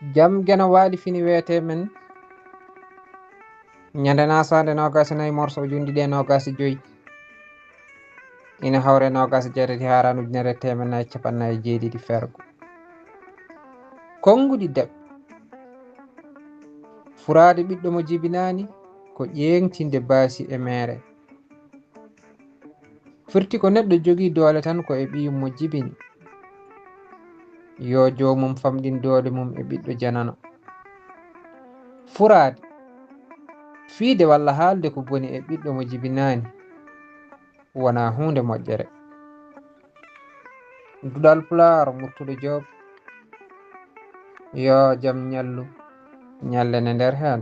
jam gena waɗi fini wiyete men ñande nasade nogas nayi morso ujundi ɗe nogas joyi ina hawre nogas jeetati haran ujunere temen capannayi jeeɗiɗi fergo konguɗi deb furade ɓiɗɗo mo jibinani ko ƴeŋtinde baasi e mere firti ko neɗɗo jogii doole tan ko e ɓiyum mo jibini yo jomum famɗin doole mum e ɓiɗɗo janano furade fiide walla haalde ko boni e ɓiɗɗo mo jibinani wona hunde moƴƴere duɗal pulaar murtuɗo Joob yo jam ñallu ñallene nder hen